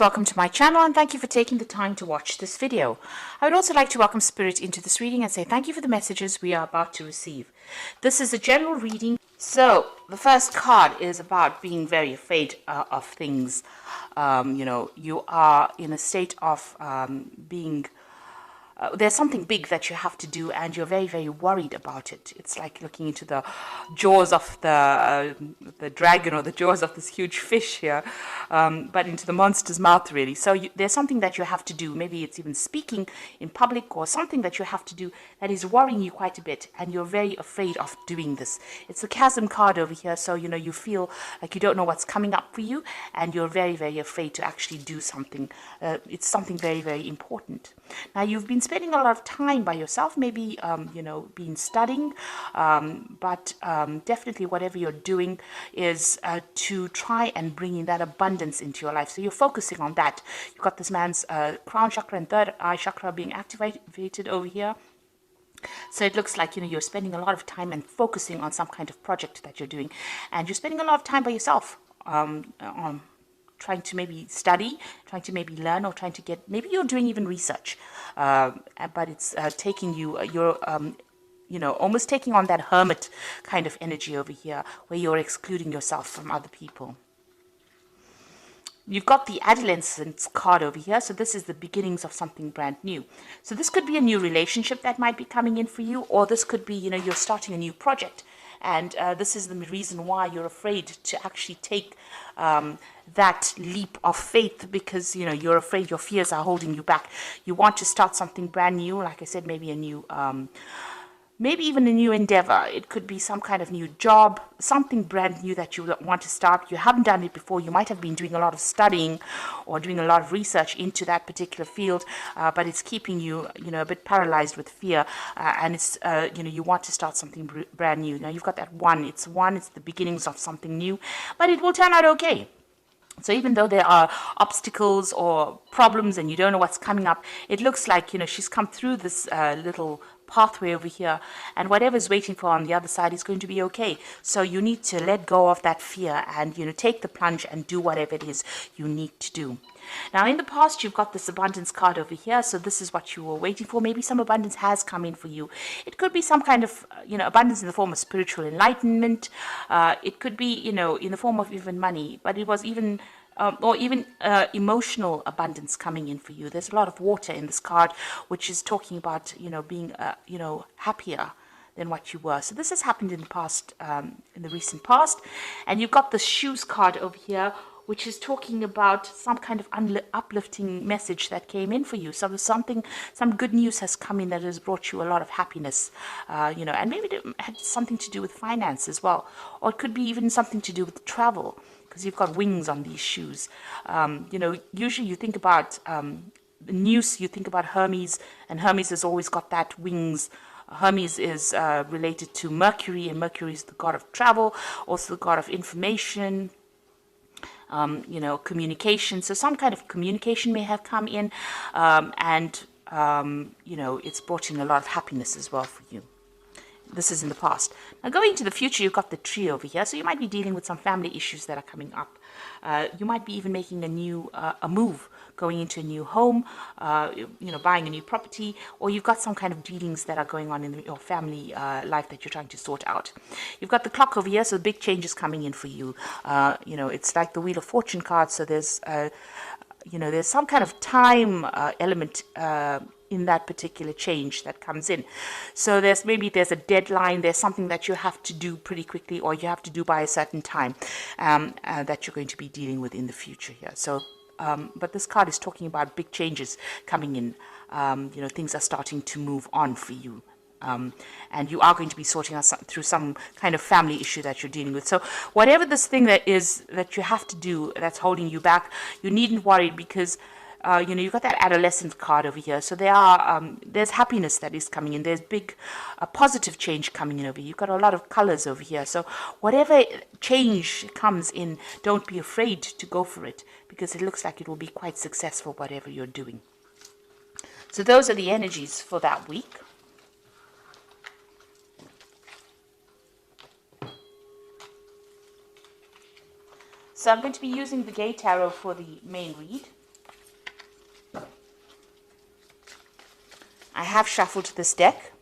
Welcome to my channel and thank you for taking the time to watch this video. I would also like to welcome Spirit into this reading and say thank you for the messages we are about to receive. This is a general reading. So the first card is about being very afraid of things. You are in a state of being there's something big that you have to do and you're very, very worried about it. It's like looking into the jaws of the dragon or the jaws of this huge fish here, but into the monster's mouth, really. So there's something that you have to do. Maybe it's even speaking in public or something that you have to do that is worrying you quite a bit, and you're very afraid of doing this. It's the chasm card over here, so you feel like you don't know what's coming up for you, and you're very, very afraid to actually do something. It's something very, very important. Now, you've been spending a lot of time by yourself, maybe, been studying, but definitely whatever you're doing is to try and bring in that abundance into your life. So you're focusing on that. You've got this man's crown chakra and third eye chakra being activated over here. So it looks like, you're spending a lot of time and focusing on some kind of project that you're doing. And you're spending a lot of time by yourself on trying to maybe study, trying to maybe learn, or trying to get, maybe you're doing even research, but it's taking you, you're almost taking on that hermit kind of energy over here, where you're excluding yourself from other people. You've got the adolescence card over here, so this is the beginnings of something brand new. So this could be a new relationship that might be coming in for you, or this could be, you're starting a new project. And this is the reason why you're afraid to actually take that leap of faith, because you're afraid your fears are holding you back. You want to start something brand new, like I said, maybe a new maybe even a new endeavor. It could be some kind of new job, something brand new that you want to start. You haven't done it before. You might have been doing a lot of studying or doing a lot of research into that particular field, but it's keeping you, a bit paralyzed with fear. And it's, you want to start something brand new. Now you've got that one. It's the beginnings of something new, but it will turn out okay. So even though there are obstacles or problems and you don't know what's coming up, it looks like, she's come through this little pathway over here, and whatever's waiting for on the other side is going to be okay. So you need to let go of that fear and, take the plunge and do whatever it is you need to do. Now, in the past, you've got this abundance card over here. So this is what you were waiting for. Maybe some abundance has come in for you. It could be some kind of, abundance in the form of spiritual enlightenment. It could be, in the form of even money, but it was even or even emotional abundance coming in for you. There's a lot of water in this card, which is talking about, being, happier than what you were. So this has happened in the past, in the recent past. And you've got the shoes card over here, which is talking about some kind of uplifting message that came in for you. So there's some good news has come in that has brought you a lot of happiness, and maybe it had something to do with finance as well. Or it could be even something to do with travel, because you've got wings on these shoes. Usually you think about the news, you think about Hermes, and Hermes has always got that wings. Hermes is related to Mercury, and Mercury is the god of travel, also the god of information, communication. So some kind of communication may have come in, and it's brought in a lot of happiness as well for you. This is in the past. Now, going to the future, you've got the tree over here. So you might be dealing with some family issues that are coming up. You might be even making a new a move, going into a new home, buying a new property, or you've got some kind of dealings that are going on in your family life that you're trying to sort out. You've got the clock over here, so big changes coming in for you. It's like the Wheel of Fortune card. So there's there's some kind of time element in that particular change that comes in. So there's a deadline, there's something that you have to do pretty quickly, or you have to do by a certain time, that you're going to be dealing with in the future here. So but this card is talking about big changes coming in. Things are starting to move on for you. And you are going to be sorting out through some kind of family issue that you're dealing with. So whatever this thing that is that you have to do that's holding you back, you needn't worry, because you've got that adolescent card over here. So there's happiness that is coming in. There's big positive change coming in over here. You've got a lot of colors over here. So whatever change comes in, don't be afraid to go for it, because it looks like it will be quite successful, whatever you're doing. So those are the energies for that week. So I'm going to be using the Gay Tarot for the main read. I have shuffled this deck.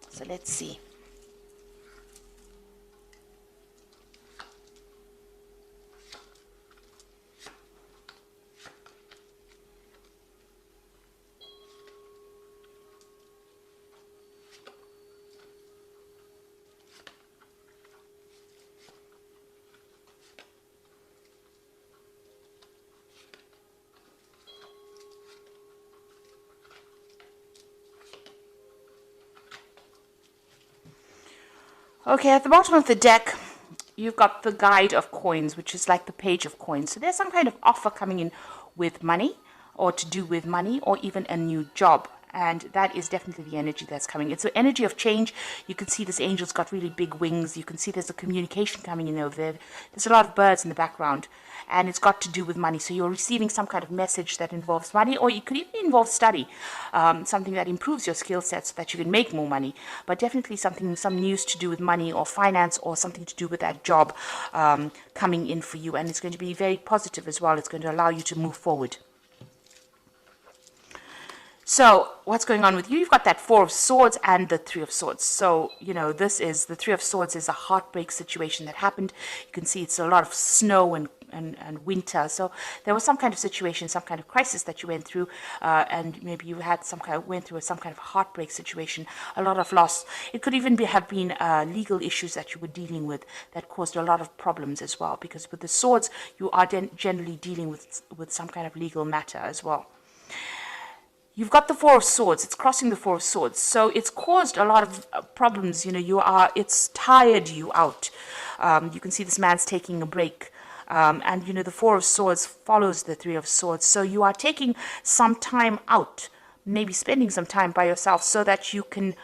So let's see. Okay, at the bottom of the deck, you've got the guide of coins, which is like the page of coins. So there's some kind of offer coming in with money, or to do with money, or even a new job. And that is definitely the energy that's coming. It's the energy of change. You can see this angel's got really big wings. You can see there's a communication coming in over there. There's a lot of birds in the background. And it's got to do with money. So you're receiving some kind of message that involves money, or it could even involve study, something that improves your skill set so that you can make more money. But definitely some news to do with money or finance, or something to do with that job coming in for you. And it's going to be very positive as well. It's going to allow you to move forward. So what's going on with you? You've got that Four of Swords and the Three of Swords. So, this is the Three of Swords is a heartbreak situation that happened. You can see it's a lot of snow and winter. So there was some kind of situation, some kind of crisis that you went through, and maybe you had went through some kind of heartbreak situation, a lot of loss. It could even have been legal issues that you were dealing with that caused a lot of problems as well. Because with the swords, you are generally dealing with some kind of legal matter as well. You've got the Four of Swords. It's crossing the Four of Swords. So it's caused a lot of problems. It's tired you out. You can see this man's taking a break. And the Four of Swords follows the Three of Swords. So you are taking some time out, maybe spending some time by yourself so that you can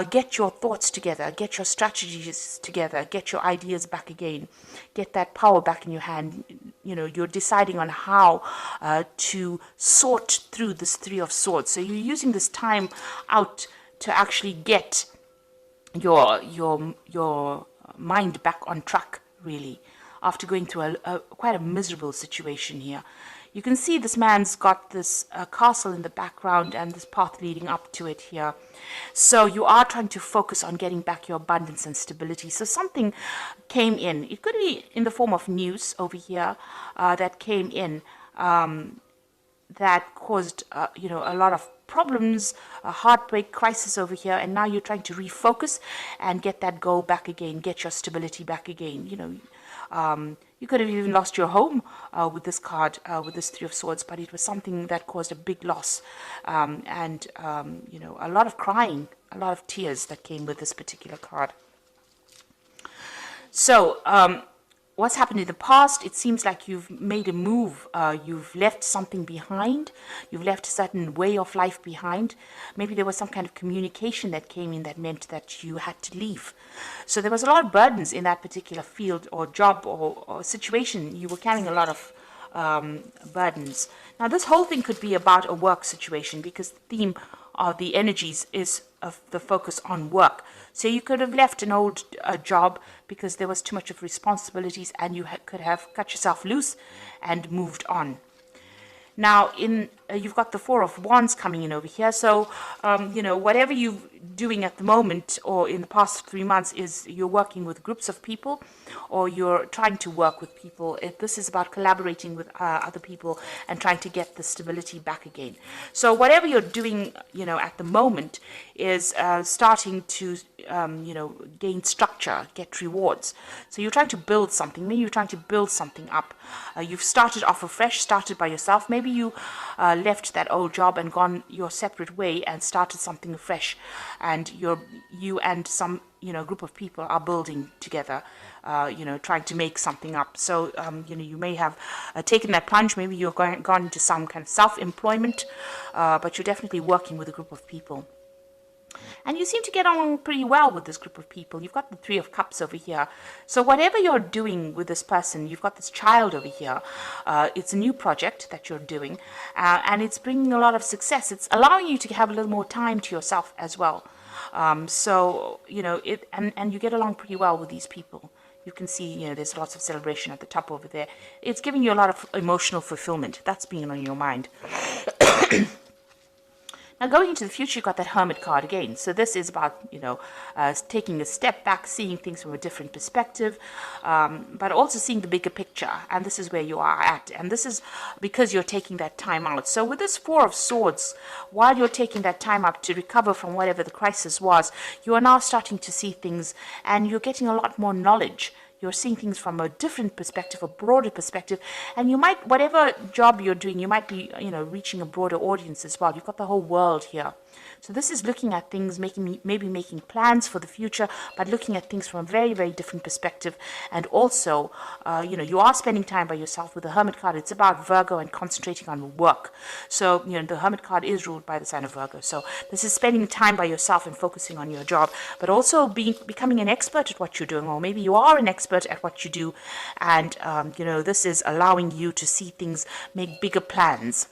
get your thoughts together, get your strategies together, get your ideas back again, get that power back in your hand. You're deciding on how to sort through this Three of Swords. So you're using this time out to actually get your mind back on track, really, after going through quite a miserable situation here. You can see this man's got this castle in the background and this path leading up to it here. So you are trying to focus on getting back your abundance and stability. So something came in. It could be in the form of news over here that came in that caused, a lot of problems, a heartbreak, crisis over here. And now you're trying to refocus and get that goal back again, get your stability back again. You could have even lost your home with this card, with this Three of Swords, but it was something that caused a big loss and a lot of crying, a lot of tears that came with this particular card. So what's happened in the past, it seems like you've made a move, you've left something behind, you've left a certain way of life behind. Maybe there was some kind of communication that came in that meant that you had to leave. So there was a lot of burdens in that particular field or job or situation. You were carrying a lot of burdens. Now this whole thing could be about a work situation, because the theme of the energies is of the focus on work. So you could have left an old job because there was too much of responsibilities, and you could have cut yourself loose and moved on. Now, you've got the Four of Wands coming in over here. So, whatever you're doing at the moment or in the past 3 months is you're working with groups of people, or you're trying to work with people. This is about collaborating with other people and trying to get the stability back again. So whatever you're doing, at the moment is starting to, gain structure, get rewards. So you're trying to build something. Maybe you're trying to build something up. You've started off afresh, started by yourself. Maybe you left that old job and gone your separate way and started something afresh, and you and some group of people are building together, trying to make something up. So you may have taken that plunge. Maybe you've gone into some kind of self-employment, but you're definitely working with a group of people. And you seem to get on pretty well with this group of people. You've got the Three of Cups over here. So whatever you're doing with this person, you've got this child over here. It's a new project that you're doing, and it's bringing a lot of success. It's allowing you to have a little more time to yourself as well. And you get along pretty well with these people. You can see, there's lots of celebration at the top over there. It's giving you a lot of emotional fulfillment. That's being on your mind. Now, going into the future, you've got that Hermit card again. So this is about, taking a step back, seeing things from a different perspective, but also seeing the bigger picture. And this is where you are at. And this is because you're taking that time out. So with this Four of Swords, while you're taking that time up to recover from whatever the crisis was, you are now starting to see things and you're getting a lot more knowledge. You're seeing things from a different perspective, a broader perspective, and you might, whatever job you're doing, you might be, reaching a broader audience as well. You've got the whole world here. So this is looking at things, maybe making plans for the future, but looking at things from a very, very different perspective. And also, you are spending time by yourself with the Hermit card. It's about Virgo and concentrating on work. So, the Hermit card is ruled by the sign of Virgo. So this is spending time by yourself and focusing on your job, but also becoming an expert at what you're doing, or maybe you are an expert at what you do. And, this is allowing you to see things, make bigger plans.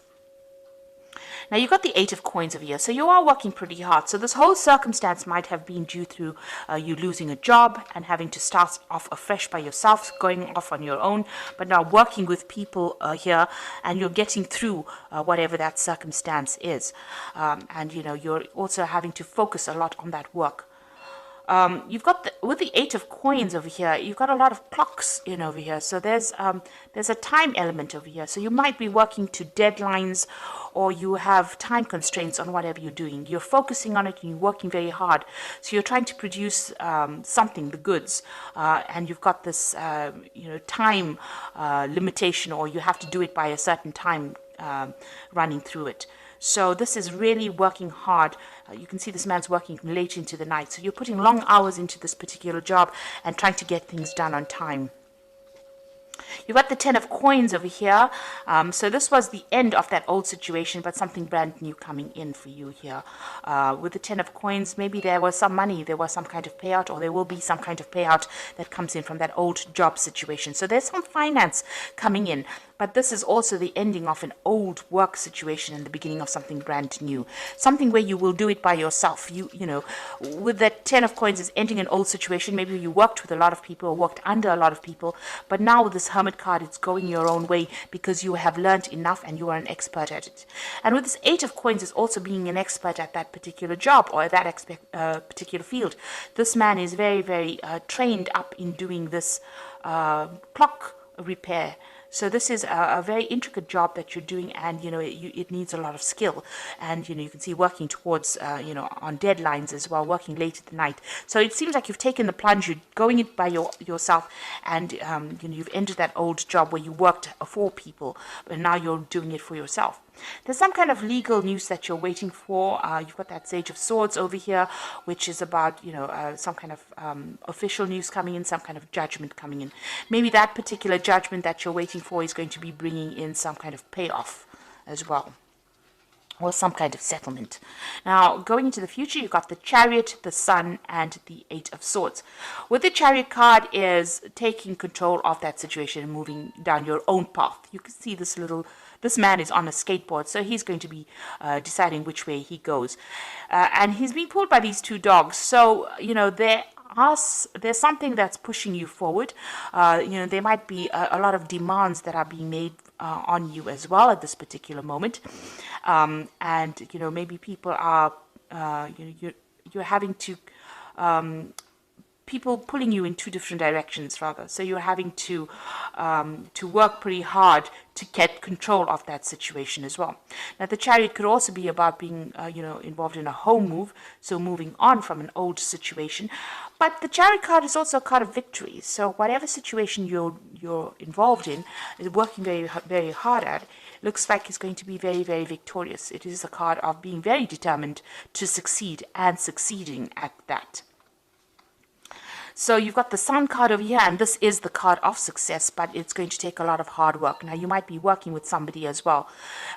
Now, you've got the Eight of Coins over here, so you are working pretty hard. So this whole circumstance might have been due through you losing a job and having to start off afresh by yourself, going off on your own, but now working with people here, and you're getting through whatever that circumstance is. And, you're also having to focus a lot on that work. You've got with the Eight of Coins over here, you've got a lot of clocks in over here. So there's a time element over here. So you might be working to deadlines, or you have time constraints on whatever you're doing. You're focusing on it and you're working very hard. So you're trying to produce something, the goods, and you've got this time limitation, or you have to do it by a certain time running through it. So this is really working hard. You can see this man's working late into the night. So you're putting long hours into this particular job and trying to get things done on time. You've got the Ten of Coins over here. So this was the end of that old situation, but something brand new coming in for you here. With the Ten of Coins, maybe there was some money, there was some kind of payout, or there will be some kind of payout that comes in from that old job situation. So there's some finance coming in. But this is also the ending of an old work situation and the beginning of something brand new. Something where you will do it by yourself. With that Ten of Coins is ending an old situation. Maybe you worked with a lot of people or worked under a lot of people. But now with this Hermit card, it's going your own way because you have learned enough and you are an expert at it. And with this Eight of Coins is also being an expert at that particular job or that particular field. This man is very, very trained up in doing this clock repair. So this is a very intricate job that you're doing, and it needs a lot of skill. And you can see working towards on deadlines as well, working late at the night. So it seems like you've taken the plunge, you're going it by yourself, and you've entered that old job where you worked for people, but now you're doing it for yourself. There's some kind of legal news that you're waiting for. You've got that Sage of Swords over here, which is about, some kind of official news coming in, some kind of judgment coming in. Maybe that particular judgment that you're waiting for is going to be bringing in some kind of payoff as well, or some kind of settlement. Now, going into the future, you've got the Chariot, the Sun, and the Eight of Swords. With the Chariot card is taking control of that situation and moving down your own path. You can see this man is on a skateboard, so he's going to be deciding which way he goes. And he's being pulled by these two dogs. So, there's something that's pushing you forward. There might be a lot of demands that are being made on you as well at this particular moment. And, maybe people are, you're having to, people pulling you in two different directions, rather. So you're having to work pretty hard to get control of that situation as well. Now, the Chariot could also be about being, involved in a home move, so moving on from an old situation. But the Chariot card is also a card of victory. So whatever situation you're involved in, working very, very hard at, looks like it's going to be very, very victorious. It is a card of being very determined to succeed and succeeding at that. So you've got the Sun card over here, and this is the card of success, but it's going to take a lot of hard work. Now, you might be working with somebody as well,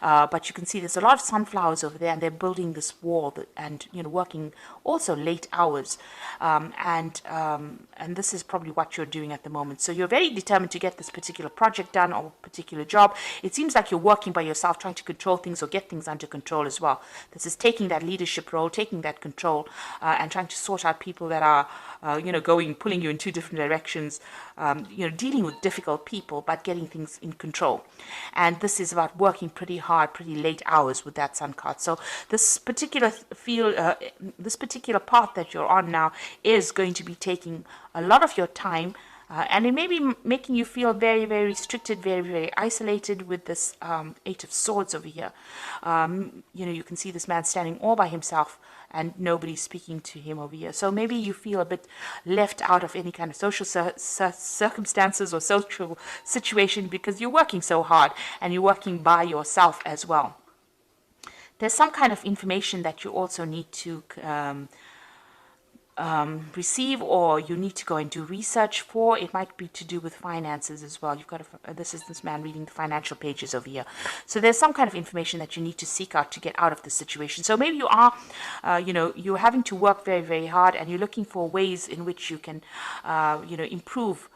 but you can see there's a lot of sunflowers over there, and they're building this wall and, working also late hours. And this is probably what you're doing at the moment. So you're very determined to get this particular project done or particular job. It seems like you're working by yourself, trying to control things or get things under control as well. This is taking that leadership role, taking that control, and trying to sort out people that are, going pulling you in two different directions, dealing with difficult people, but getting things in control. And this is about working pretty hard, pretty late hours with that sun card. So this particular this particular path that you're on now is going to be taking a lot of your time. And it may be making you feel very, very restricted, very, very isolated with this Eight of Swords over here. You can see this man standing all by himself and nobody's speaking to him over here. So maybe you feel a bit left out of any kind of social circumstances or social situation because you're working so hard and you're working by yourself as well. There's some kind of information that you also need to receive, or you need to go and do research for. It might be to do with finances as well. You've got this is this man reading the financial pages over here. So there's some kind of information that you need to seek out to get out of this situation. So maybe you are, you're having to work very, very hard, and you're looking for ways in which you can, improve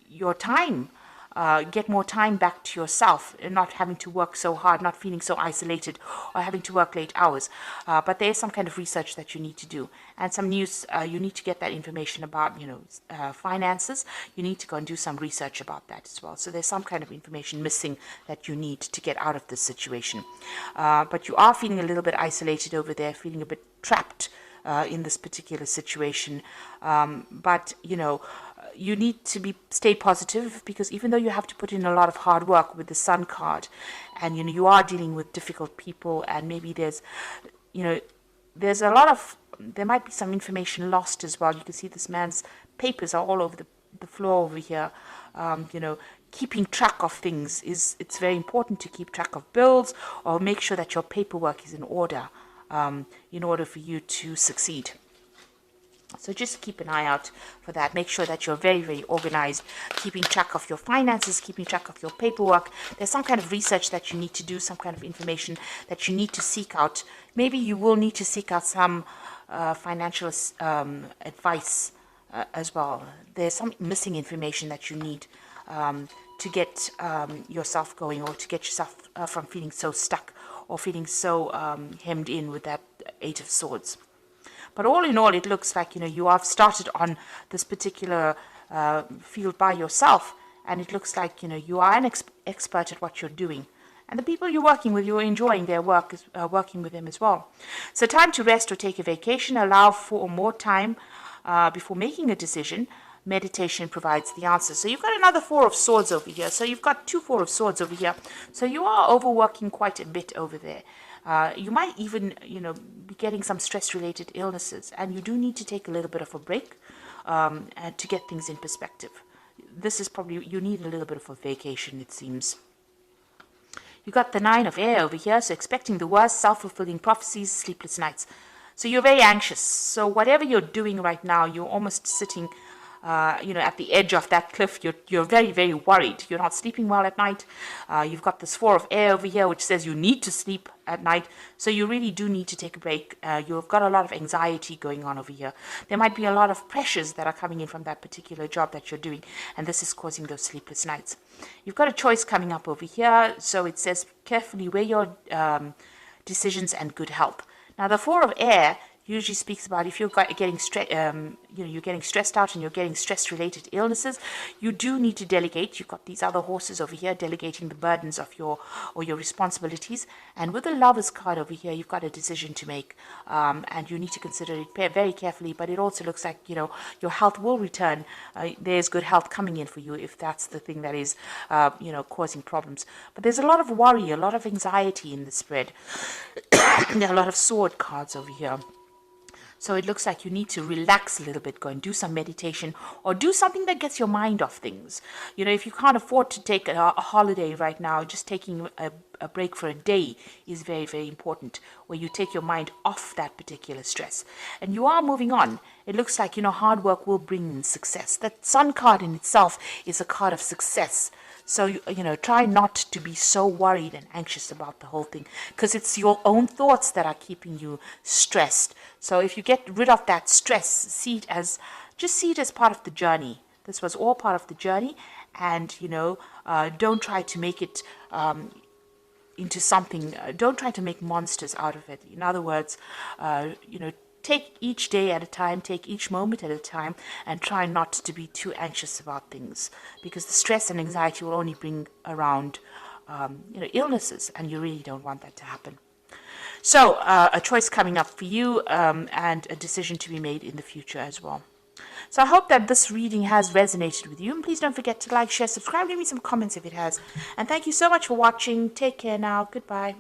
your time. Get more time back to yourself and not having to work so hard, not feeling so isolated or having to work late hours. But there is some kind of research that you need to do, and some news. You need to get that information about, finances. You need to go and do some research about that as well. So there's some kind of information missing that you need to get out of this situation. But you are feeling a little bit isolated over there, feeling a bit trapped in this particular situation. But you need to stay positive, because even though you have to put in a lot of hard work with the Sun card, and you are dealing with difficult people, and maybe there's a lot of, there might be some information lost as well. You can see this man's papers are all over the floor over here. Keeping track of things it's very important to keep track of bills, or make sure that your paperwork is in order for you to succeed. So just keep an eye out for that. Make sure that you're very, very organized, keeping track of your finances, keeping track of your paperwork. There's some kind of research that you need to do, some kind of information that you need to seek out. Maybe you will need to seek out some financial advice as well. There's some missing information that you need to get yourself going, or to get yourself from feeling so stuck or feeling so hemmed in with that Eight of Swords. But all in all, it looks like, you have started on this particular field by yourself, and it looks like, you are an expert at what you're doing. And the people you're working with, you're enjoying their work, working with them as well. So time to rest or take a vacation. Allow for more time before making a decision. Meditation provides the answer. So you've got another Four of Swords over here. So you've got two Four of Swords over here. So you are overworking quite a bit over there. You might even, be getting some stress-related illnesses, and you do need to take a little bit of a break to get things in perspective. This is probably, you need a little bit of a vacation, it seems. You got the Nine of Air over here, so expecting the worst, self-fulfilling prophecies, sleepless nights. So you're very anxious. So whatever you're doing right now, you're almost sitting at the edge of that cliff. You're very, very worried. You're not sleeping well at night. You've got this Four of Air over here, which says you need to sleep at night. So you really do need to take a break. You've got a lot of anxiety going on over here. There might be a lot of pressures that are coming in from that particular job that you're doing, and this is causing those sleepless nights. You've got a choice coming up over here. So it says carefully weigh your decisions and good help. Now the Four of Air usually speaks about if you're getting you're getting stressed out and you're getting stress-related illnesses, you do need to delegate. You've got these other horses over here delegating the burdens of your responsibilities. And with the Lover's card over here, you've got a decision to make, and you need to consider it very carefully. But it also looks like your health will return. There's good health coming in for you if that's the thing that is causing problems. But there's a lot of worry, a lot of anxiety in the spread. There are a lot of sword cards over here. So it looks like you need to relax a little bit, go and do some meditation, or do something that gets your mind off things. If you can't afford to take a holiday right now, just taking a break for a day is very, very important, where you take your mind off that particular stress. And you are moving on. It looks like, hard work will bring in success. That Sun card in itself is a card of success. So, try not to be so worried and anxious about the whole thing, because it's your own thoughts that are keeping you stressed. So if you get rid of that stress, see it as part of the journey. This was all part of the journey, and, don't try to make it into something, don't try to make monsters out of it. In other words, take each day at a time, take each moment at a time, and try not to be too anxious about things, because the stress and anxiety will only bring around illnesses, and you really don't want that to happen. So a choice coming up for you, and a decision to be made in the future as well. So I hope that this reading has resonated with you. And please don't forget to like, share, subscribe, leave me some comments if it has. And thank you so much for watching. Take care now. Goodbye.